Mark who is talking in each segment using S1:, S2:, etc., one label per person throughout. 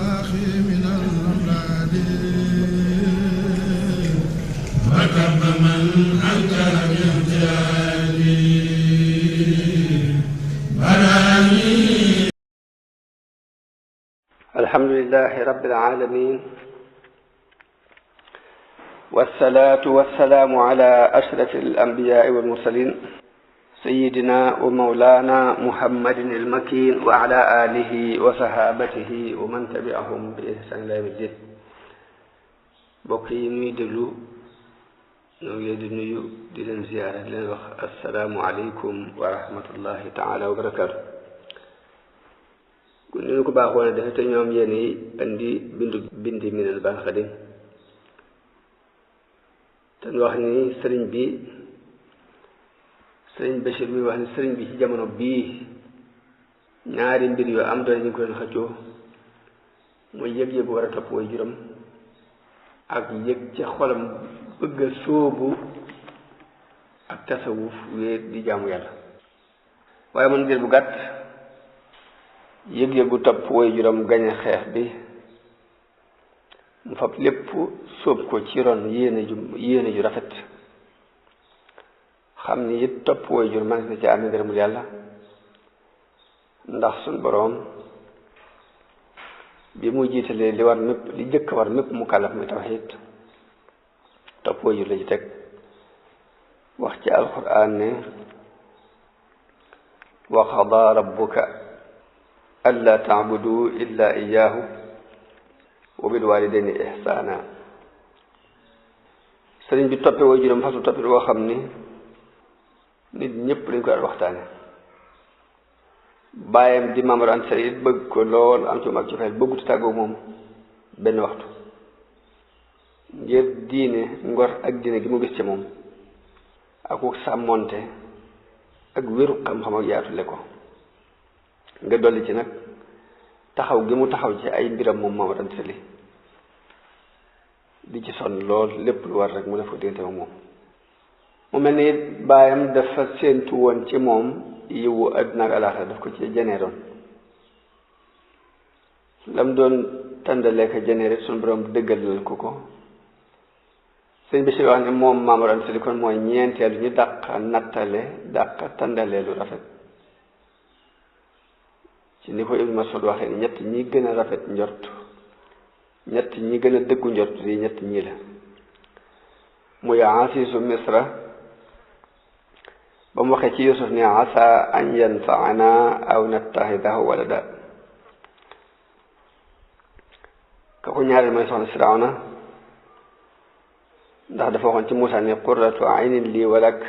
S1: الباقي من الأمراض وكب من أنكر باختياري براني.
S2: الحمد لله رب العالمين والصلاة والسلام على أشرف الأنبياء والمرسلين سيدنا ومولانا محمد المكين وعلى آله وصحابته ومن تبعهم بإحسان إلى يوم الدين. mbokk yi ñuy déglu ñoo ngi leen di nuyu di leen ziyaara di leen wax assalaamu aleykum wa rahmatullahi taala wa barakaatu. ni ñu ko baaxoo ne defe te ñoom yéen yi indi bindi Minanul Baaqil Qadiim te ñu wax ni sëriñ Bachir mi wax ni sëriñ bi ci jamono bii ñaari mbir yoo am doon ñu ko leen xëccoo muy yëg-yëgu war a topp way juróom ak yëg ca xolam bëgg a sóobu ak tasawuf wéet di jaamu yàlla. waaye man ngir bu gàtt yëg-yëgu topp way juróom gañe xeex bi mu fab lépp sóob ko ci ron yéene ju rafet xam ni it topp way jur man na ci am ngërëmul yàlla ndax suñ boroom bi mu jiitalee li war mépp li jëkk war mépp mu kàllaf mi tawxiid topp way jur la ci teg wax ci alquran ne wa qadaa rabbuka alla taabudu illa iyaahu wa bil walidayni ihsaana. sëriñ bi toppe way juróom fasu toppe boo xam ni nit ñëpp lañ ko daan waxtaane. bàyyam di Maam Mor Anta Sali it bëgg ko lool am ci moom ak cofeel bëggut tàggoo moom benn waxtu ngir diine ngor ak diine gi mu gis ci moom ak ku sàmmonte ak wéru xam-xam ak yaatule ko nga dolli ci nag taxaw gi mu taxaw ci ay mbiram moom Maam Mor Anta Sali di ci sonn lool lépp lu war rek mu def ko diggante moom mu mel ni baayam dafa séentu woon ci moom yiwu àdduna ak alaaxira daf ko ci jeneeroon lam doon tàndalee ko jeneer suñu borom dëggalal ko sëñ bi si wax ne moom Maam Mor Anta Sali kon mooy ñeenteelu ñu dàq nattale dàq tàndalee lu rafet ci ni ko Ibnu Mas'ud waxee ni ñett ñi gën a rafet njort ñett ñi gën a dëggu njort yi ñett ñii la muy Asiisu Misra ba mu waxee ci Yuusuf ne asa an yanfaana aw nattaxidahu walada. ka ko ñaareel mooy soxna Firawna ndax dafa waxoon ci Muusaa ne qurratu aynin lii walak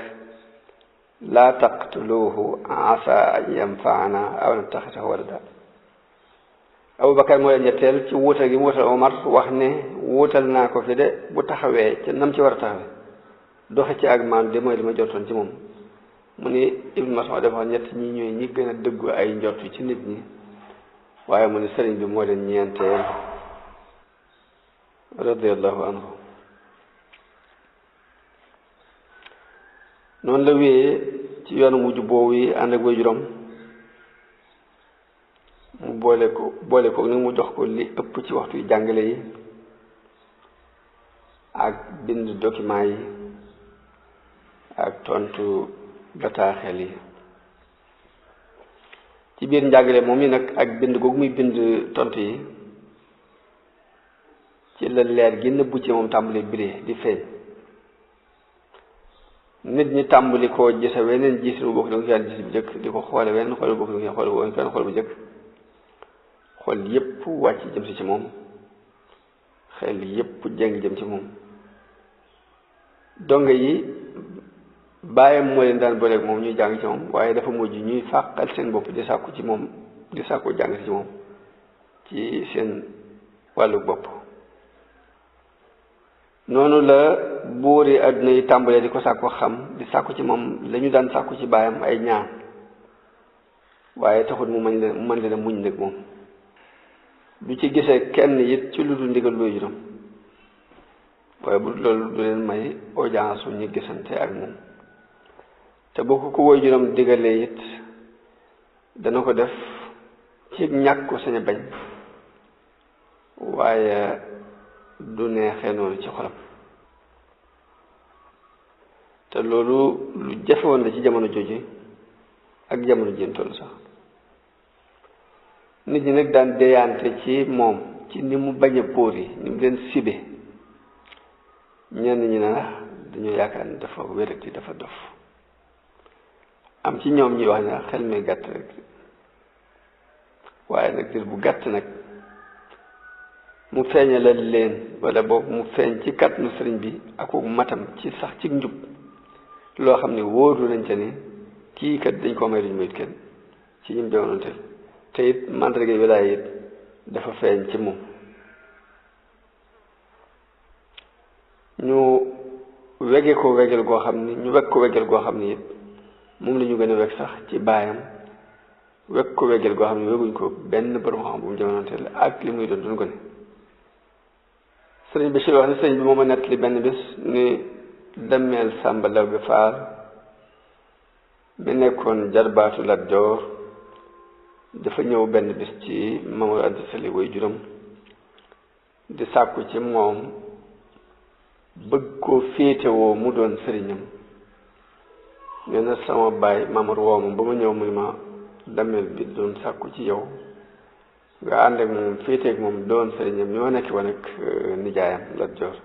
S2: laa taqtuluhu asa an yanfaana aw nattaxidahu walada. Abubakar moo leen ñetteel ci wuutal gi mu wuutal Omar wax ne wuutal naa ko fi de bu taxawee ca nam ci war a taxawee doxe ci ak maanu de mooy li ma jotoon ci moom. mu ni Ibnu Mas'ud dafa wax ñett ñi ñooy ñi gën a dëggu ay njortu ci nit ñi waaye mu ni sëriñ bi moo leen ñeenteel radiyallahu anhu. noonu la wéyee ci yoonu mujj boobu yi ànd ak waajuram mu boole ko ni mu jox ko li ëpp ci waxtu yu jàngale yi ak bind document yi ak tontu bataaxel yi. ci biir njàngale moom yi nag ak bind googu muy bind tontu yi ci la leer gi nëbbu ci moom tàmbali biri di feeñ nit ñi tàmbali koo gisa weneen gis lu bokk da nga gis bu jëkk di ko xoole weneen xool bu bokk da nga xool bu jëkk xool yépp wàcc jëm si ci moom xel yépp jeng jëm ci moom. donga yi bàyyam moo leen daan booleeg moom ñuy jàng ci moom waaye dafa mujj ñuy fàqal seen bopp di sàkku ci moom di sàkku jàng ci moom ci seen wàllu bopp. noonu la buuri àdduna yi tàmbalee di ko sàkku xam di sàkku ci moom la ñu daan sàkku ci bàyyam ay ñaan waaye taxul mu mën leen a muñ nag moom du ci gisee kenn it ci lu dul ndigal luy juróom waaye bu loolu du leen may audience ñu gisante ak moom te boo ko woy juróom digalee it dana ko def ci ñàkk ko sañ a bañ waaye du neexee noonu ci xolam te loolu lu jafe woon la ci jamono jooju ak jamono jën toll sax nit ñi nag daan deyaante ci moom ci ni mu bañ a póor yi ni mu leen sibe ñenn ñi na dañoo yaakaar ni dafa wérati dafa dof am ci ñoom ñuy wax ne xel mi gàtt rek waaye nag dir bu gàtt nag mu feeñalal leen wala boobu mu feeñ ci kàttanu sëriñ bi ak matam ci sax ci njub loo xam ne wóoru nañ ca ni kii kat dañ koo may duñu mayut kenn ci ñim jamonoonteel te it mandarga wilaaya it dafa feeñ ci moom ñu wege ko wegel goo xam ni ñu weg ko wegel goo xam ni it moom la ñu gën a weg sax ci baayam weg ko wegel goo xam ne weguñ ko benn borom xam bu mu jamonoonteel ak li muy doon duñ ko ne sëriñ Bachir wax ne sëriñ bi moom a nett li benn bés ni Dameel Sàmba Lawbe Faal mi nekkoon jarbaatu Lat Joor dafa ñëw benn bis ci Mamadou Anta Sali way juróom di sàkku ci moom bëgg koo féetewoo mu doon sëriñam nee na sama baay Mamadou wooma ba ma ñëw muy ma Dameel bi doon sàkku ci yow nga ànd ak moom féeteeg moom doon sëriñam ñoo nekk woon ak nijaayam Lat Joor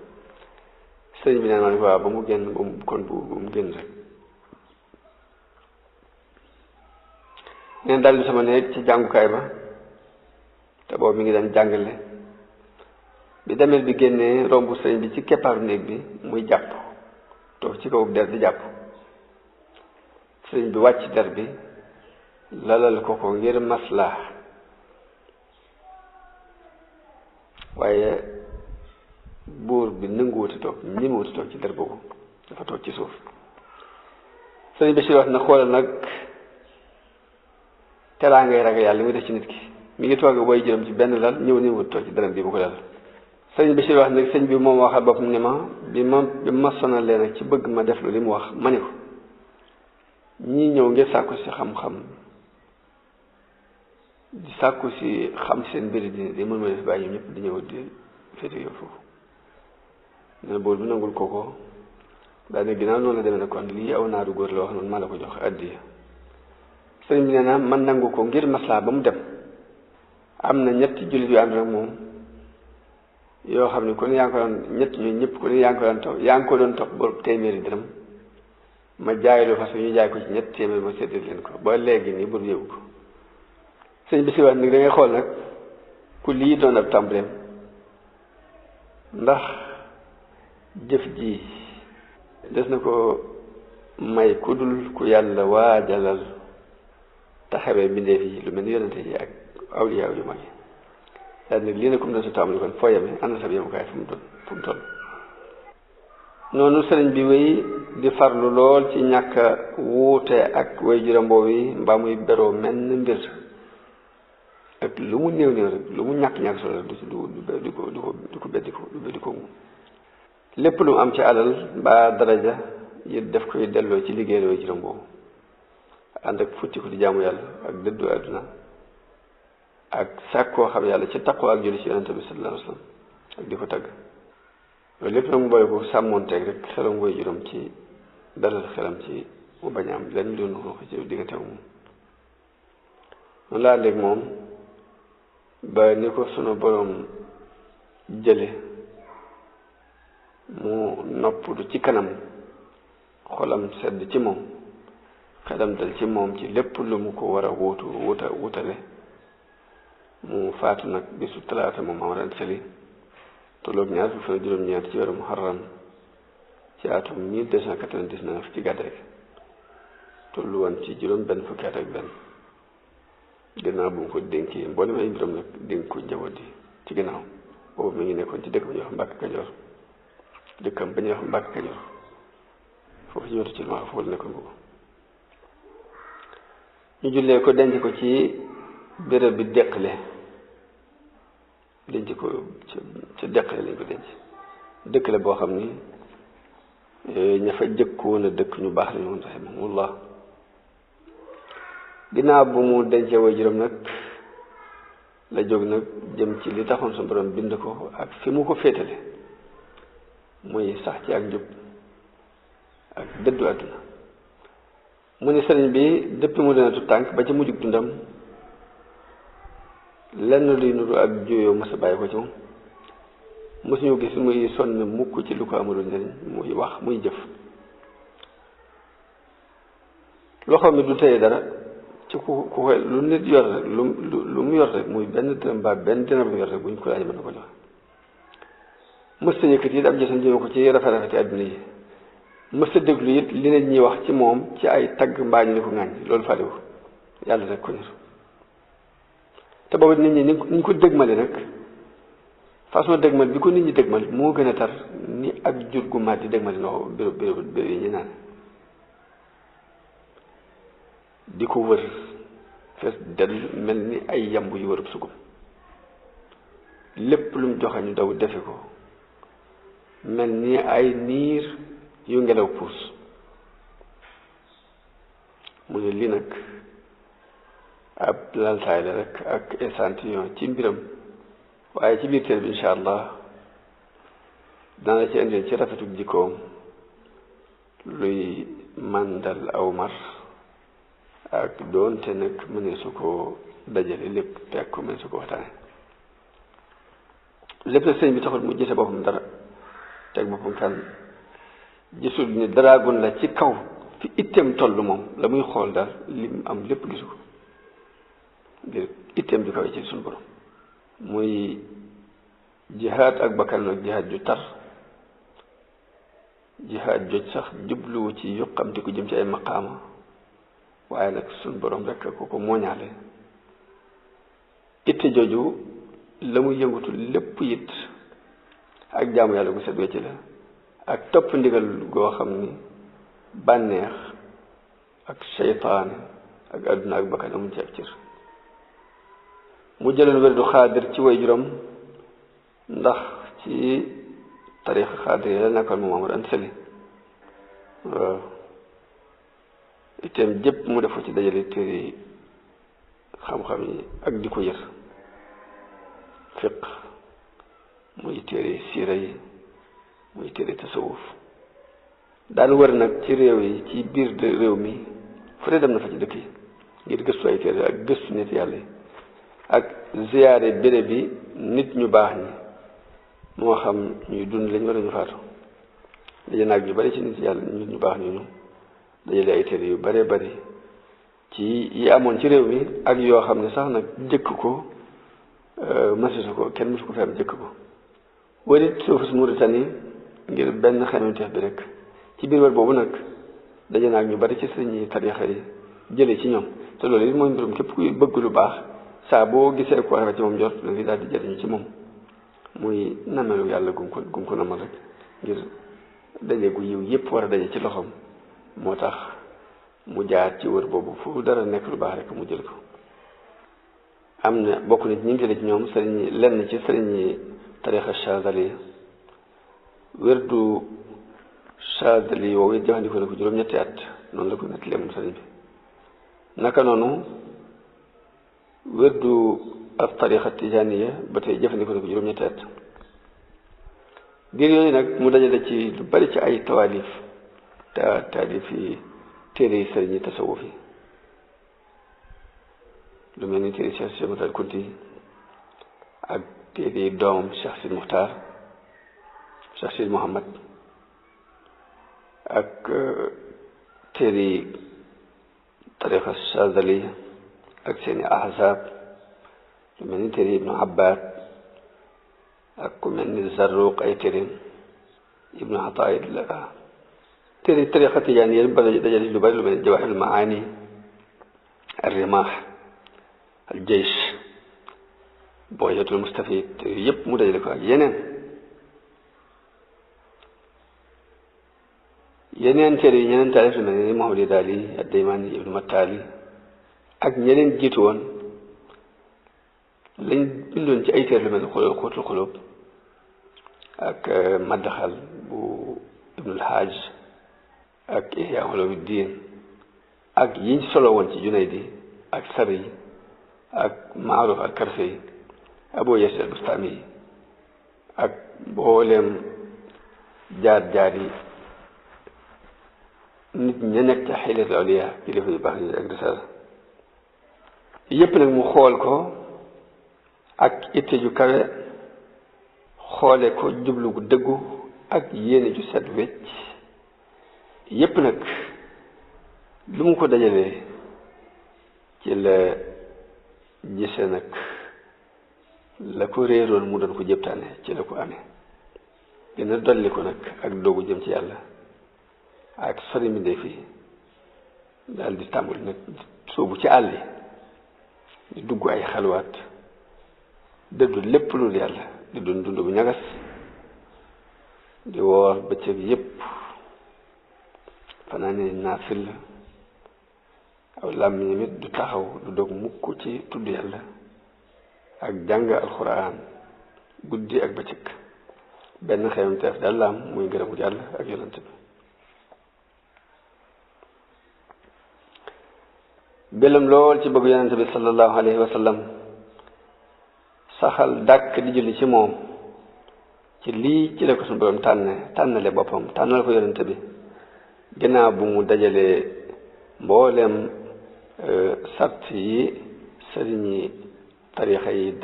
S2: sëriñ bi neen ma ne waaw ba mu génn kon bu mu génn rek neen daldi sama néeg ci jàngukaay ba te boobu mi ngi daan jàngale bi Dameel bi génnee romb sëriñ bi ci keppaaru néeg bi muy jàpp toog ci kaw der di jàpp sëriñ bi wàcc der bi lalal ko ko ngir maslaa waaye buur bi nanguwuti toog ñi mu wuti toog ci der boobu dafa toog ci suuf sëriñ Bachir wax na xoolal nag teraa ngay ragal yàlla li muy def ci nit ki mi ngi toog booy jërëm ci benn lal ñëw ni wut toog ci dërëm bi bu ko dal sëriñ Bachir wax nag sëñ bi moom waxal boppam ni ma bi ma sonalee nag ci bëgg ma def lu li mu wax ma ni ko ñii ñëw ngir sàkku si xam-xam di sàkku si xam seen mbiri di mën ma def bàyyi ñoom ñëpp di ñëw di féete yow foofu nee na boobu bi nangul kooko daal ne ginnaaw noonu la demee ne kon lii aw naaru góor la wax noonu maa la ko jox addiya sëriñ bi nee na man nangu ko ngir maslaa ba mu dem am na ñetti jullit yu ànd rek moom yoo xam ne ku ne yaa ngi ko doon ñett ñooñu ñëpp ku ne yaa ngi ko doon topp boobu téeméeri dërëm ma jaaylu fas ñu jaay ko ci ñett téeméer ma séddale leen ko ba léegi nii bur yëgu ko sëñ bi si wax nag da ngay xool nag ku lii doon ab tàmbaleem ndax jëf ji des na ko may ku dul ku yàlla waajalal taxawee mbindeef yi lu mel ni yonente yi ak awliyaa yu mag yi daal nag lii na comme doon su tàmbali kon foo yeme am na sab yemukaay fu mu toll noonu sëriñ bi wéy di farlu lool ci ñàkk wuute ak way juróom boobu yi mbaa muy beroo menn mbir ak lu mu néew néew rek lu mu ñàkk solo rek du ko beddi ko lépp lu mu am ci alal mbaa daraja yi def koy delloo ci liggéey way juróom boobu ànd ak futti ko di jaamu yàlla ak dëddu àdduna ak sàkkoo xam yàlla ci taqwa ak julli ci yonente bi sallallahu alayhi wa sallam ak di ko tagg loolu lépp nag mu boole ko sàmmoonteeg rek xelam way juróom ci dalal xelam ci mu bañ a am lenn lu nu ko ci diggante moom noonu laa léegi moom ba ni ko sunu boroom jële mu noppalu ci kanam xolam sedd ci moom xelam dal ci moom ci lépp lu mu ko war a wutale mu faatu nag bisu talaata moom Mamadou Anta Sali tolloog ñaar fukki fan juróom-ñeent ci weeru Muharram ci atum 1299 ci gàddaay gi tollu woon ci juróom benn fukki at ak benn ginnaaw bu mu ko dénkee mboolem ay mbiram nag dénk ko njaboot yi ci ginnaaw boobu mi ngi nekkoon ci dëkk ba ñuy wax Mbàkke Kajoor dëkkam ba ñuy wax Mbàkke Kajoor foofu ñu wetu ci ma foofu la nekkoon boobu ñu jullee ko denc ko ci béréb bi Deqale denc ko ci Deqale lañ ko denc dëkk la boo xam ni ña fa jëkkoon a dëkk ñu baax la ñu woon rahimahumullah ginnaaw bu mu dencee way juróom nag la jóg nag jëm ci li taxoon sa borom bind ko ak fi mu ko féetale muy sax ci ak njub ak dëddu àdduna mu ne sëriñ bi depuis mu dina tu tànk ba ci mujjug dundam lenn luy nuru ak juyoo mës a bàyyi ko ci moom mësuñu gis muy sonn mukk ci lu ko amulul njëriñ muy wax muy jëf loxo mi du téye dara ci ku koy lu nit yor rek lu mu yor rek muy benn dërëm ba benn dërëm bu mu yor rek buñ ko laaj mën na ko jox mësta yëkkati it ab jësam jëme ko ci rafet rafeti àdduna yi mësta déglu it li nit ñi wax ci moom ci ay tagg mbaa ñu ni ko ŋàññ loolu fàlewu yàlla rek ko nitu te boobu nit ñi ni ko dëgmale nag façon dëgmal bi ko nit ñi dëgmal moo gën a tar ni ak jur gu mat di dëgmale ndox béréb yi ñu naan di ko wër fees del mel ni ay yamb yu wërub sugum lépp lu mu joxe ñu daw defe ko mel ni ay niir yu ngelaw puus mu ne lii nag ab laltaay la rek ak échantillon ci mbiram waaye ci biir téere bi incha allah dana ci indil ci rafetu jikkoom luy màndal aw mar ak doonte nag mënee su ko dajale lépp teg ko mënee su ko waxtaane lépp nag sëñ bi taxul mu gise boppam dara teg boppam kan gisul ni daraagun la ci kaw fi itteem toll moom la muy xool daal lim am lépp gisu ko ngir itteem ju kaw ci suñu borom muy jihaad ak bakkan nag jihaad ju tar jihaad joj sax jubluwu ci yuqamti ko jëm ci ay maqaama waaye nag suñ borom rek ko mooñaale itte jooju la muy yëngutu lépp it ak jaamu yàlla gu set wecc la ak topp ndigal goo xam ni bànneex ak seytaane ak àdduna ak bakkan amuñ ci ak cër mu jëloon wérdu xaadir ci way juróom ndax ci tarixa xaadir yi la nekkoon moom Mamadou Anta Sali waaw itam jëpp mu def ko ci dajale téere xam-xam yi ak di ko yër fiq muy téere siira yi muy téere tasawuf daan wër nag ci réew yi ci biir réew mi fu ne dem na fa ci dëkk yi ngir gëstu ay téere ak gëstu nit yàlla yi ak ziyaare béréb bi nit ñu baax ñi moo xam ñuy dund lañ wala ñu faatu daje naag ñu bari ci nit yàlla nit ñu baax ñu dajale ay téere yu bare bari ci yi amoon ci réew mi ak yoo xam ne sax nag jëkk ko masisu ko kenn mësu ko fi am jëkk ko warit suufu Mauritanie ngir benn xemanteef bi rek ci biir wër boobu nag daje naag ñu bari ci sëriñ tarixa yi jële ci ñoom te loolu it mooy mbirum képp kuy bëgg lu baax saa boo gisee ko rafet ci moom jot da ngay daal di jëriñu ci moom muy namelu yàlla gum ko namal rek ngir daje gu yiw yépp war a daje ci loxoom moo tax mu jaar ci wër boobu fu dara nekk lu baax rek mu jël ko am na bokk nit ñi ngi jële ci ñoom sëriñ lenn ci sëriñ tarixa Chazali wérdu Chazali woowu it jëfandikoo na ko juróom-ñetti at noonu la ko nettalee moom sëriñ bi naka noonu wérdu ak tarixa Tijaniya ba tey jëfandikoo na ko juróom-ñetti at biir yooyu nag mu dajale ci lu bari ci ay tawaalif taalif yi téere yi sëriñ yi tasawuf yi lu mel ni téere Cheikh Ahmad Kunti ak téere yi doomam Cheikh Sidi Muxtaar Cheikh Sidi Muhammad ak téere yi tariqa Chazali ak seeni ahzab lu mel ni téere yi Ibnu Abbad ak ku mel ni Zarruq ay téere Ibnu Ataillah téere tariqa Tijaan yéen ba dajale lu bari lu mel ni Jawaahirul Maani Ar-Rimah Al-Jaysh Bughyatul Mustafid yëpp mu dajale ko ak yeneen téere yi ñeneen taalif lu mel ni Muhammad Daali Ad-Daymaani Ibnu Mattaali ak ñeneen jiitu woon lañ bindoon ci ay téere lu mel ni Xuutul Xuluub ak Madxal bu Ibnul Haaj ak Ihyaa Ulumuddin ak yiñ solo woon ci Junaydi ak Sari ak Maaruf al-Karfi Abu Yasid al-Bustami ak mbooleem jaar yi nit ña nekk ca Hilyatul Awliya kilifa yu baax yi ak risala yépp nag mu xool ko ak itte ju kawe xoole ko jublu gu dëggu ak yéene ju set wecc yépp nag lu mu ko dajalee ci la gise nag la ko réeroon mu doon ko jëptaane ci la ko amee gën a dolli ko nag ak doogu jëm ci yàlla ak sori mbindéef yi daal di tàmbali nag soobu ci àll yi di dugg ay xalwaat dëddu lépp lu yàlla di dund dund bu ñagas di woor bëccëg yépp fanaane naafil aw làmmiñam it du taxaw du dog mukk ci tudd yàlla ak jàng alxuraan guddi ak bëccëg benn xewam teef daal la am muy gërëmu yàlla ak yonent bi gëlëm lool ci bëgg yonent bi sallallahu alayhi wa sallam saxal dàkk di julli ci moom ci lii ci la ko suñu borom tànnale boppam tànnal ko yonent bi ginnaaw bu mu dajalee mbooleem sart yi sëriñi tarixa yi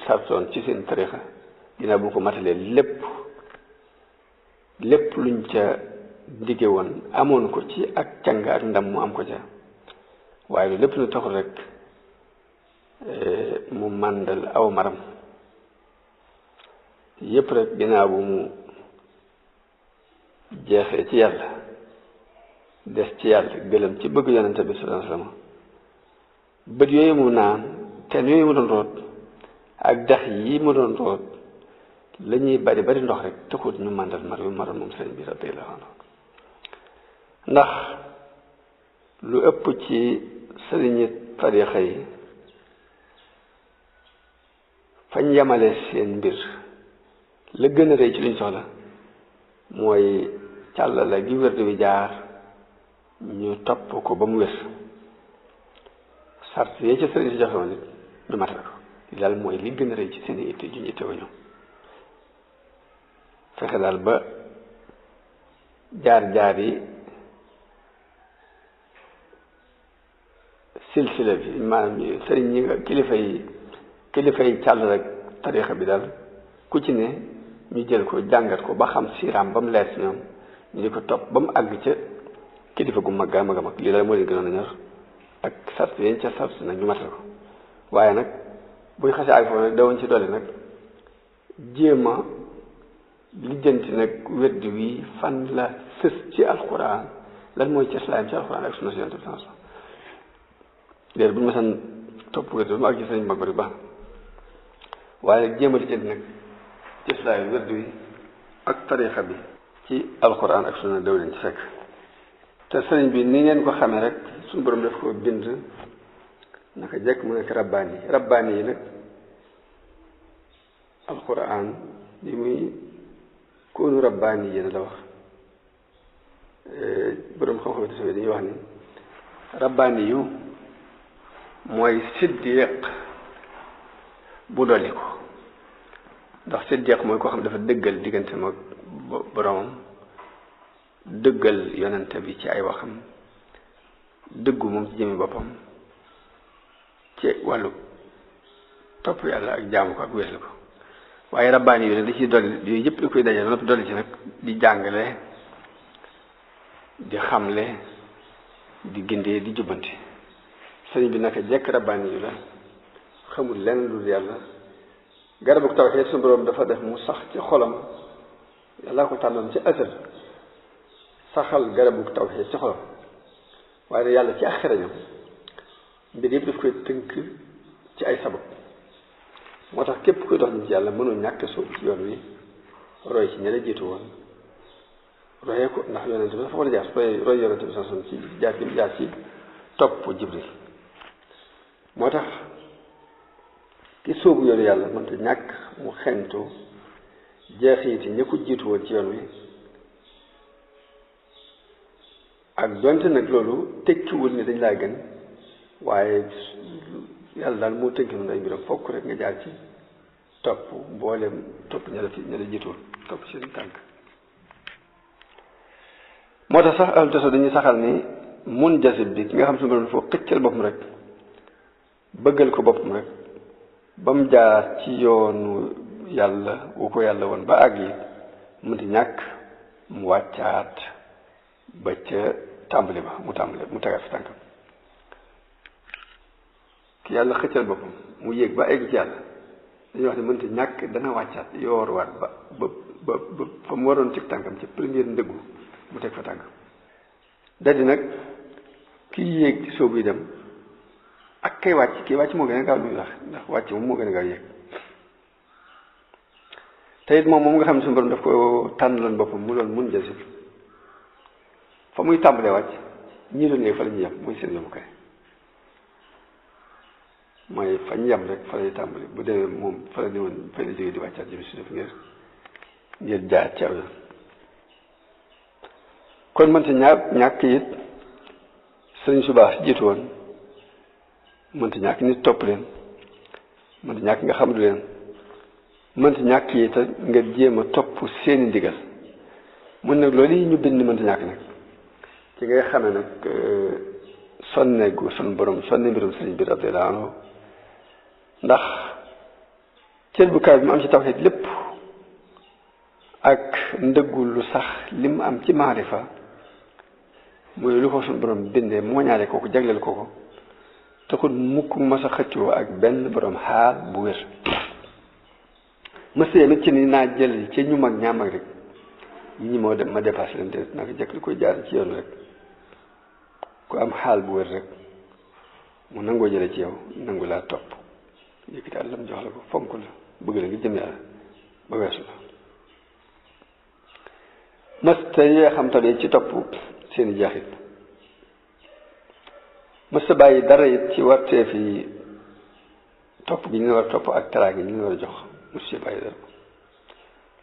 S2: sartoon ci seen tarixa ginnaaw bu mu ko matalee lépp luñ ca dige woon amoon ko ci ak càng ak ndam mu am ko ca waaye lu lépp lu taxul rek mu màndal aw maram yépp rek ginnaaw bu mu jeexee ci yàlla des ci yàlla gëlëm ci bëgg yonente bi sallallahu alayhi wasallam bët yooyu mu naan teen yooyu mu doon root ak dex yi mu doon root la ñuy bari ndox rek taxut ñu màndal mar yu maroon moom sëriñ bi radiyallahu anhu ndax lu ëpp ci sëriñi tarixa yi fañ yamale seen mbir la gën a rëy ci luñ soxla mooy càllala gi wér bi jaar ñu topp ko ba mu wér sart yee ci sëriñ si joxe woon nit ñu matal ko li daal mooy li gën a rëy ci seen i itte juñ itte ñoom fexe daal ba jaar yi silsila bi maanaam sëriñ ñi nga kilifa yi càll rek tarixa bi daal ku ci ne ñu jël ko jàngat ko ba xam siiraam ba mu leer ci ñoom ñu di ko topp ba mu àgg ca kilifa gu mag a mag a mag lii daal moo leen gënoon a ñor ak sart yañ ca sart nag ñu matal ko waaye nag buñ xasee àgg foofu nag dawoon ci dolli nag jéem a lijjanti nag weddi wi fan la sës ci alxuraan lan mooy cëslaayam ci alxuraan ak sunna si yonent bi sallallahu alayhi wasallam léegi bu ñu mësan topp weddi ba mu àgg ci sëñ mag bari baax waaye nag jéem a lijjanti nag cëslaayu weddi wi ak tarixa bi ci alxuraan ak sunna daw leen ci fekk te sëriñ bi ni ngeen ko xamee rek suñu borom daf ko bind naka jekk mu nekk rabbaani yi nag alxuraan li muy koonu rabbaani yi la wax borom xam-xam yi dañuy wax ni rabbaani yu mooy siddiq bu dolli ko ndax siddiq mooy koo xam dafa dëggal diggante mag boromam dëggal yonente bi ci ay waxam dëggu moom ci jëmi boppam ci wàllu topp yàlla ak jaamu ko ak wéetlu ko waaye rabbaani yu ne da ciy dolli yooyu yëpp da koy dajale ba noppi dolli ci nag di jàngale di xamle di gindee di jubbanti sëriñ bi naka jekk rabbaani yu la xamul lenn lu yàlla garabu tawxiid suñu borom dafa def mu sax ci xolam yàlla ko tànnoon ci asal saxal garabu tawxiid ci xolam waaye nag yàlla ci ak xereñam mbir yëpp daf koy tënk ci ay sabab moo tax képp kuy dox ñu ci yàlla mënul ñàkk soobu ci yoon wi roy ci ña la jiitu woon royee ko ndax yonente bi dafa war a jaar roy yonente bi sanson ci jaar gi jaar ci topp jibril moo tax ki soobu yoonu yàlla mënta ñàkk mu xentu jeexiti ña ko jiitu woon ci yoon wi ak donte nag loolu tekkiwul ni dañ laa gën waaye yàlla daal moo tënki noonu ay mbiram fokk rek nga jaar ci topp mboolem topp ña la jiitul topp seen tànk. moo tax sax ahlu tasawuf dañuy saxal ni munjazib bi ki nga xam suñu borom foo xëccal boppam rek bëggal ko boppam rek ba mu jaar ci yoonu yàlla wu ko yàlla woon ba àgg yi mënti ñàkk mu wàccaat ba ca tàmbali ba mu tegaat fi tànkam. ki yàlla xëccal boppam mu yéeg ba egg ci yàlla dañuy wax ne mënti ñàkk dana wàccaat yoorwaat ba fa mu waroon teg tànkam ci première ndëggu mu teg fa tànkam. daldi nag kii yéeg ci soobu yi dem ak kay wàcc moo gën a gaaw lu wax ndax wàcc moom moo gën a gaaw yéeg. te it moom nga xam ne suñu borom daf ko tànnaloon boppam mu doon mun jasib fa muy tàmbalee wàcc ñii doon yéeg fa la ñuy yem muy seen yemukaay mooy fañ yem rek fa lay tàmbali bu demee moom fa la ñëwoon fa la jógee di wàccaat jëm si def ngir jaar ci aw kon mënta ñàkk it sëriñ su baax si jiitu woon mënta ñàkk nit topp leen mënta ñàkk nga xamdu leen mënta ñàkk yi te nga jéem a topp seeni ndigal mun nag loolu yi ñu bind mënta ñàkk nag ci ngay xamee nag sonne gu sun borom sonne mbirum sëriñ bi radiyallahu anhu ndax cër bu kaw bi mu am ci tawhid lépp ak ndëggul lu sax li mu am ci maarifa muy lu ko sun borom bindee mooñaale kooku jagleel kooku taxul mukk mas a xëccoo ak benn borom xaal bu wér ma séyamit ci ni naa jël ci ñu mag ñaa mag rek ñi moo dem ma dépassé leen te naka jëkk li koy jaar ci yoon rek ku am xaal bu wér rek mu nangoo jële ci yow nangu laa topp yëkkati àllam jox la ko fonk la bëgg la ngi jëm yàlla ba weesu la mas te yee xam tane ci topp seeni jaaxit mas ta bàyyi dara it ci wartee fi topp gi ñu war a topp ak taraa gi ñu war a jox mos ci bàyyi dara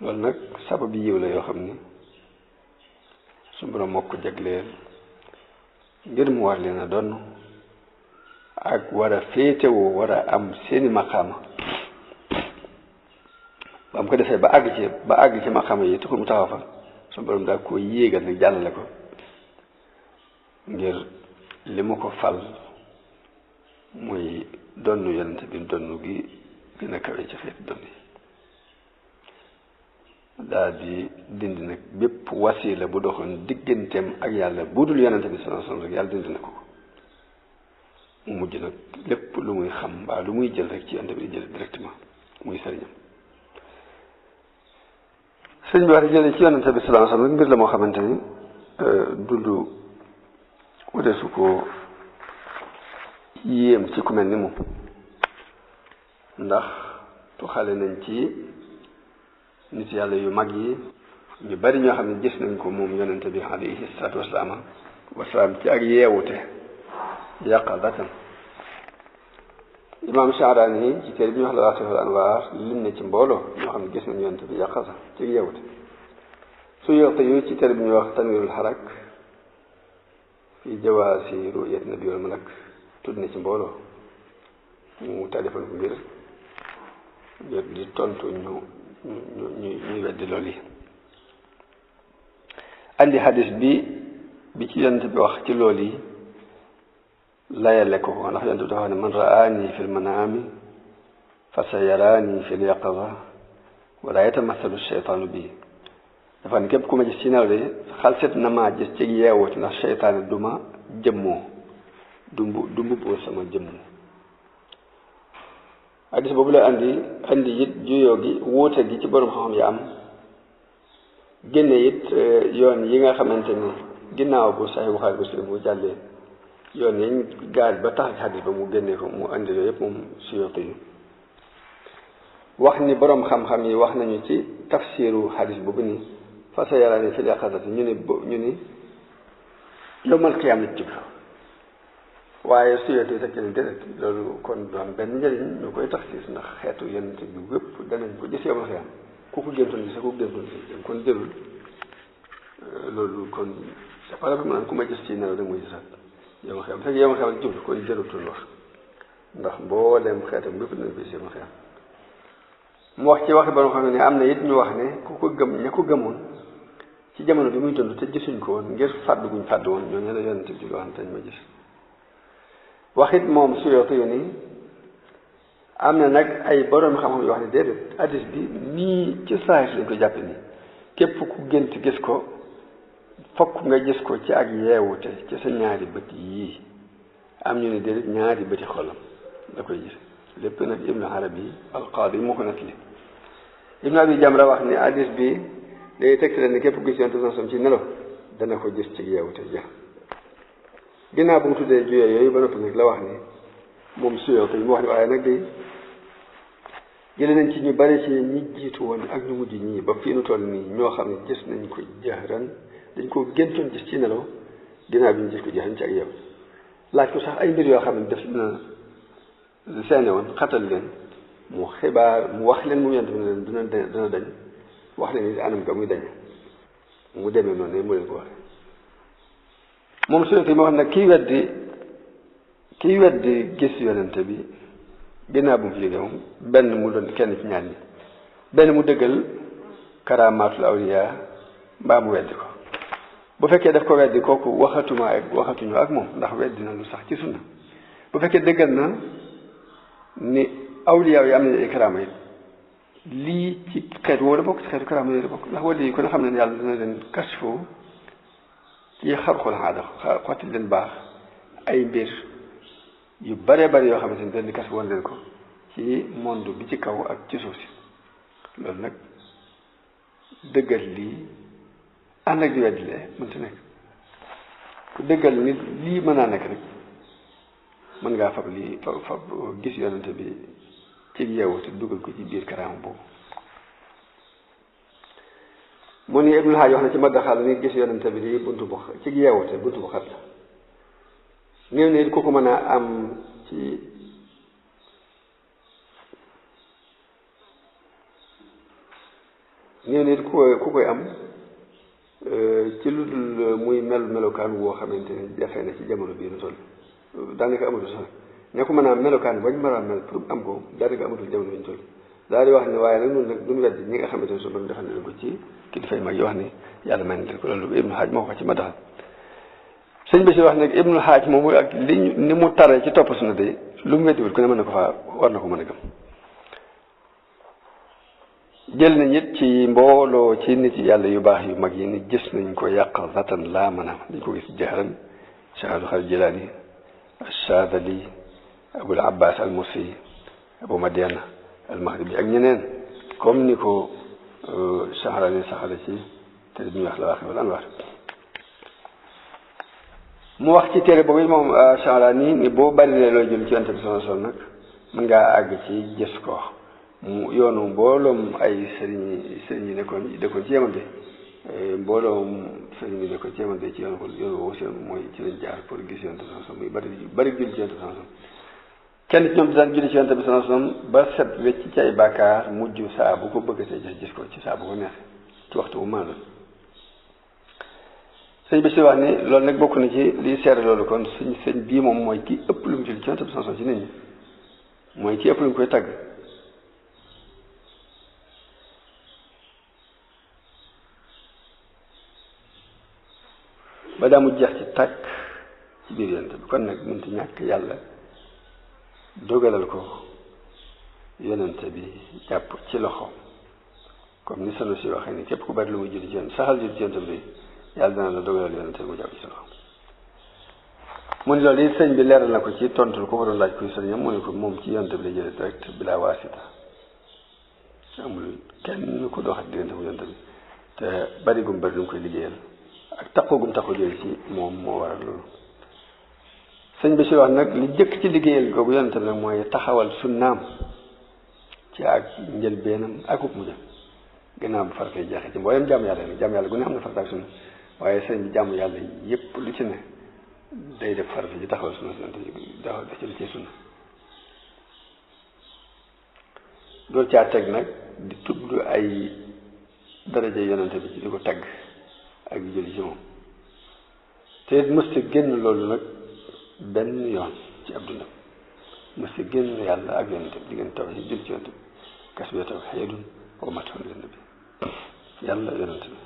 S2: loolu nag sabab yi yiw la yoo xam ni suñu borom moo ko jagleel ngir mu war leen a donn ak war a féetewoo war a am seeni maqaama ba mu ko defee ba àgg ci maqaama yi taxul mu taxaw fa suñu borom daal ko yéegal nag jàllale ko ngir li mu ko fal muy donnu yonente bi donnu gi gën a kawe ci xeeti donn yi daal di dindi nag bépp wasila bu doxoon digganteem ak yàlla bu dul yonente bi sallallahu alayhi wasallam rek yàlla dindi na ko mu mujj nag lépp lu muy xam mbaa lu muy jël rek ci yonente bi di jël directement muy sëriñam sëriñ bi wax di jëlee ci yonente bi sallallahu alayhi wasallam rek mbir la moo xamante ni dundu wute su ko yéem ci ku mel ni moom ndax tuxale nañ ci nit yàlla yu mag yi ñu bari ñoo xam ne gis nañ ko moom yonente bi alayhi salaatu wasalaam ci ak yeewute yaqadatan imaam Sha'rani ci téere bi ñu wax la Lataa'iful Anwaar lim ne ci mbooloo ñoo xam ne gis nañ yonente bi yaqasa ci ak yeewute Suyuuti yu ci téere bi ñuy wax Tanwiirul Harak fi jawaasi ru'yat nabi wal malak tudd na ci mbooloo mu taalifal ko ngir di tontu ñuy weddi loolu yi andi hadis bi ci yonent bi wax ci loolu yi layale ko ndax yonent bi dafa wax ne man raani fi lmanaami fa sa yaraani fi lyaqaza wala yatamathalu cheytaanu bi dafa ne képp ku ma gis ci nelaw de xalset na maa gis ci yeewuti ndax cheytaane du ma jëmmoo du mbubboo sama jëmmoo hadis boobu la andi it juyoo gi wuute gi ci borom xam-xam yi am génne it yoon yi nga xamante ni ginnaaw bu Sahih Bukhari Muslim bu jàllee yoon yañ gaal ba tax hadis ba mu génne ko mu andi yooyu yëpp moom Suyuti yi wax ni borom xam-xam yi wax nañu ci tafsiru hadis boobu ni fa sa yaraani fil yaqazati ñu ni yawmal qiyaama la jublu waaye Suyuti yi rek ni déedéet loolu kon du am benn njëriñ ñu koy tafsir ndax xeetu yonent bi wépp danañ ko gis yawmal qiyaama ku ko géntoon gis ku ko géntoon gis kon jërul loolu kon c'est pas la ku ma gis ci nelaw rek muy gisaat yawmal qiyaama fekk yawmal qiyaama la jublu kon jërutul wax ndax mboolem xeetam wépp danañ ko gis yawmal qiyaama mu wax ci waxi borom xam ne am na it ñu wax ne ku ko gëm ña ko gëmoon ci jamono bi muy dund te gisuñ ko woon ngir fàddu guñ fàddu woon ñooñu la yonent bi wax tañ ma gis waxit moom Suyuti yu ni am na nag ay borom xam-xam yoo wax ne déedéet hadis bi nii ci saahir lañ ko jàppe nii képp ku gént gis ko fokk nga gis ko ci ak yeewute ci sa ñaari bët yii am ñu ne déedéet ñaari bëti xolam da koy gis lépp nag Ibnu Arabi al-Qaadi moo ko nettali Ibnu Abi Jamra wax ni hadis bi day tegtale ne képp ku gis Yonent bi sallallahu alayhi wasallam ci nelaw dana ko gis ci yeewute ja ginnaaw bu mu tuddee juyee yooyu ba noppi nag la wax ni moom Suyuti mu wax ni waaye nag day jële nañ ci ñu bari ci ñi jiitu woon ak ñu mujj ñii ba fii nu toll nii ñoo xam ne gis nañ ko jahran dañ ko géntoon gis ci nelaw ginnaaw bi ñu gis ko jahran ci ak yeew laaj ko sax ay mbir yoo xam ne def na seene woon xatal leen mu xibaar mu wax leen mu yent bi ne leen dina dañ wax leen ni anam ga muy dañ mu demee noonu ne mu leen ko waxe moom Suyuti moo xam ne kii weddi gis yonente bi ginnaaw bu mu fi jógee moom benn mu doon kenn ci ñaar ñi benn mu dëggal karaamaatul awliya mbaa mu weddi ko bu fekkee daf ko weddi kooku waxatuñu ak moom ndax weddi na lu sax ci sunna bu fekkee dëggal na ni awliya yi am nañu ay karaama yi lii ci xeet woo la bokk ci xeetu karaama yooyu la bokk ndax wali yi ko ne xam ne yàlla dina leen kasfu ci xarxul aada xotti leen baax ay mbir yu bare bari yoo xamante ni benn kas woon leen ko ci monde bi ci kaw ak ci suuf si loolu nag dëggal lii ànd ak di weddi lee mënta nekk ku dëggal nit lii mën naa nekk rek mën ngaa fab lii fab gis yonente bi ci yeewu te dugal ko ci biir karaama boobu mu ni Ibnul Haaj wax na ci Maddaxal ni gis yonente bi di buntu bu ci yeewu te buntu bu xat la néew ne ku ko mën a am ci néew ne ku koy am ci lu dul muy melokaan woo xamante ne jafe na ci jamono bii nu toll daanaka amatul sax ne ko mën a am melokaan bañ mën a mel pour am ko daanaka amatul jamono bi ñu toll daal di wax ne waaye nag ñun nag duñu weddi ñi nga xamante ne su doon defal leen ko ci kilifa yu mag yi wax ni yàlla may na leen ko loolu Ibnu Haaj moo ko ci Maddaxal sëñ bi si wax nag Ibnul Haaj moom ak ni mu tare ci topp sunna de lu mu weddiwul ku ne mën na ko faa war na ko mën a gëm jël nañ it ci mbooloo ci nit yàlla yu baax yu mag yi ni gis nañ ko yaqazatan laa mën a dañ ko gis jahran Cheikh Abdul Xaadir Jilaani Ash-Shaadili Abul Abbas al-Mursi Abu Madiana al-Maghribi ak ñeneen comme ni ko Sha'rani saxale ci te bi ñuy wax la waxee wala anwaar mu wax ci téere boobu moom Sha'rani ni boo bari lee looy jël ci Yonent bi sallallahu alayhi wasallam nag mën ngaa àgg ci gis ko mu yoonu mbooloom ay sëriñ yi nekkoon ci Yaman bi mbooloom sëriñ yi nekkoon ci Yaman bi ci yoon woowu seen mooy ci lañ jaar pour gis Yonent bi sallallahu alayhi wasallam muy bari julli ci Yonent bi sallallahu alayhi wasallam kenn ci ñoom daan julli ci Yonent bi sallallahu alayhi wasallam ba set wecc ci ay bàkkaar mujj saa bu ko bëggatee gis ko ci saa bu ko neexee ci waxtu bu mën la sëñ bi si wax ni loolu nag bokk na ci liy seere loolu kon sëñ bii moom mooy ki ëpp lu mu julli ci Yonent bi sallallahu alayhi wasallam ci nit ñi mooy ki ëpp lu mu koy tagg ba daa mu jeex ci tàkk ci biir Yonent bi kon nag mënta ñàkk yàlla dogalal ko Yonent bi jàpp ci loxo comme ni sunu si waxee ni képp ku bari lu muy julli ci Yonent saxal julli ci Yonent bi yàlla dana la dogalal Yonent bi mu jàpp ci loxo mu ni loolu it sëñ bi leeral na ko ci tontul ko doon laaj kuy sëriñam mu ne ko moom ci Yonent bi lay jëlee direct bila waasita amul kenn ku doxat diggante mu Yonent bi te bari gum bari lu mu koy liggéeyal ak taxoogum taxo jooyu ci moom moo waral loolu sëñ bi si wax nag li jëkk ci liggéeyal googu Yonent bi nag mooy taxawal sunnaam ci ak njëlbeenam akub mujjam gannaaw bu faratay jeexee ci mboolem jàmm yàlla nag jàmm yàlla gu ne am na farata ak sunna waaye sëñ bi jàmm yàlla yépp lu ci ne day def farata ji taxawal sunna da ci lu ci sunna dool caa teg nag di tudd ay daraja Yonent bi ci di ko tagg ak di jëli ci moom te it mësta génn loolu nag benn yoon ci ab dundam mësta génn yàlla ak Yonent bi diggante taw ci jël ci Yonent bi kasbiya tawxiidun wa matxun linnabi yàlla yonent bi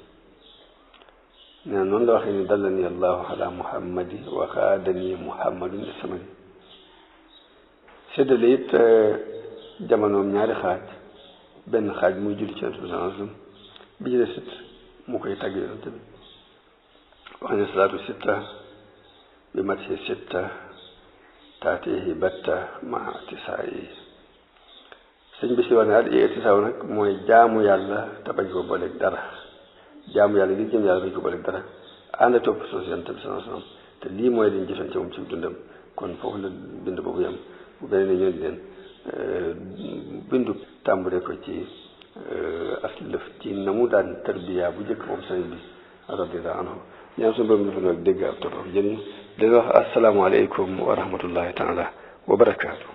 S2: nee na noonu la waxee ni dallani allahu ala muhammadi wa xaadani muhammadun samani séddale it jamonoom ñaari xaaj benn xaaj muy julli ci yonent bi sallallahu alayhi wa sallam bi ci des it mu koy tàgg yonent bi wax ne salaatu sitta bi matxi sitta taatihi batta ma tisaayi sëñ bi si wax ne at itisaaw nag mooy jaamu yàlla te bañ ko booleeg dara jaamu yàlla ngir jëm yàlla bañ ko booleeg dara ànd topp soo si yonent bi sallallahu alayhi wa sallam te lii mooy liñ jëfoon ci moom ci dundam kon foofu la bind boobu yam bu beneen ne ñoo leen bindu tàmbure ko ci aslëf ci na mu daan tarbiya bu njëkk moom sëñ bi radiyallahu anhu ñaan suñu borom dafa nag dégg ab topp jëriñ dañ wax asalaamaaleykum wa rahmatullahi taala wa barakaatu